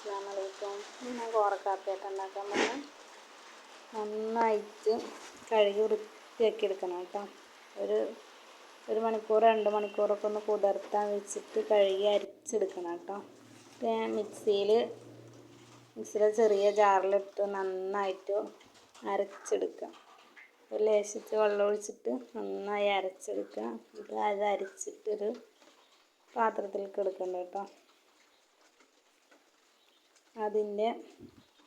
അസ്സലാമു അലൈക്കും. ഞാൻ കോറക്കാപ്പിയായിട്ട് ഉണ്ടാക്കാൻ പോകുന്നത് നന്നായിട്ട് കഴുകി വൃത്തിയാക്കി എടുക്കണം കേട്ടോ. ഒരു മണിക്കൂർ 2 മണിക്കൂറൊക്കെ ഒന്ന് കുതിർത്താൻ വെച്ചിട്ട് കഴുകി അരിച്ചെടുക്കണം കേട്ടോ. ഞാൻ മിക്സിയിൽ ചെറിയ ജാറിലിട്ട് നന്നായിട്ട് അരച്ചെടുക്കുക. ഒരു ലേശിച്ച് വെള്ളം ഒഴിച്ചിട്ട് നന്നായി അരച്ചെടുക്കുക. എന്നിട്ട് അത് അരിച്ചിട്ടൊരു പാത്രത്തിലേക്ക് എടുക്കണ്ട കേട്ടോ. അതിൻ്റെ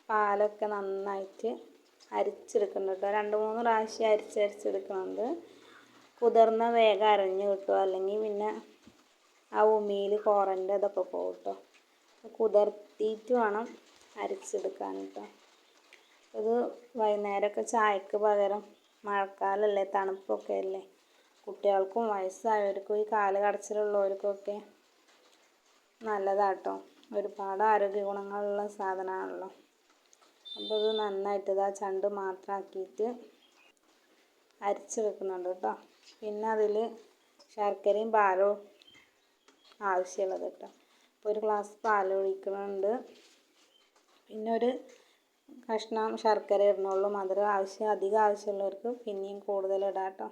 പാലൊക്കെ നന്നായിട്ട് അരിച്ചെടുക്കണം കേട്ടോ. 2-3 പ്രാവശ്യം അരിച്ചെടുക്കുന്നുണ്ട്. കുതിർന്ന വേഗം അരഞ്ഞ് കിട്ടും. അല്ലെങ്കിൽ പിന്നെ ആ ഉമിയിൽ കോറൻ്റെ ഇതൊക്കെ പോകും കേട്ടോ. കുതിർത്തിയിട്ട് വേണം അരിച്ചെടുക്കാൻ കേട്ടോ. ഇത് വൈകുന്നേരമൊക്കെ ചായക്ക് പകരം, മഴക്കാലമല്ലേ, തണുപ്പൊക്കെ അല്ലേ, കുട്ടികൾക്കും വയസ്സായവർക്കും ഈ കാല് കടച്ചിലുള്ളവർക്കൊക്കെ നല്ലതാട്ടോ. ഒരുപാട് ആരോഗ്യ ഗുണങ്ങളുള്ള സാധനമാണല്ലോ. അപ്പോൾ ഇത് നന്നായിട്ട് ചണ്ട് മാത്രമാക്കിയിട്ട് അരിച്ചെടുക്കുന്നുണ്ട് കേട്ടോ. പിന്നെ അതിൽ ശർക്കരയും പാലും ആവശ്യമുള്ളത് കേട്ടോ. അപ്പോൾ ഒരു ഗ്ലാസ് പാൽ ഒഴിക്കുന്നുണ്ട്. പിന്നെ ഒരു കഷ്ണം ശർക്കര ഇടണുള്ളൂ. മധുരം അധികം ആവശ്യമുള്ളവർക്ക് പിന്നെയും കൂടുതൽ ഇടാം കേട്ടോ.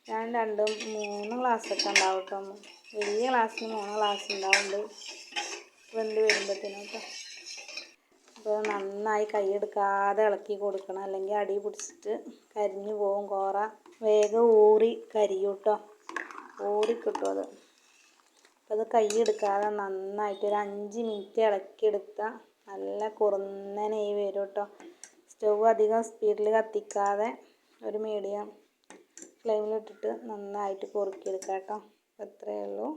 ഞാൻ 2-3 ഗ്ലാസ്സൊക്കെ ഉണ്ടാവും കേട്ടോ. വലിയ ഗ്ലാസ്സിന് 3 ഗ്ലാസ് ഉണ്ടാവുന്നുണ്ട് വെന്ത് വരുമ്പോഴത്തേനും കേട്ടോ. അപ്പോൾ നന്നായി കൈയെടുക്കാതെ ഇളക്കി കൊടുക്കണം, അല്ലെങ്കിൽ അടി പിടിച്ചിട്ട് കരിഞ്ഞു പോകും. കോറ വേഗം ഊറി കരിയും കേട്ടോ, ഊറി കിട്ടും അത്. അപ്പോൾ അത് കൈയെടുക്കാതെ നന്നായിട്ട് ഒരു 5 മിനിറ്റ് ഇളക്കിയെടുത്താൽ നല്ല കുറുന്നനായി വരും കേട്ടോ. സ്റ്റവ് അധികം സ്പീഡിൽ കത്തിക്കാതെ ഒരു മീഡിയം ഫ്ലെയിമിലിട്ടിട്ട് നന്നായിട്ട് കുറുക്കിയെടുക്കാം കേട്ടോ. അത്രയേ ഉള്ളൂ.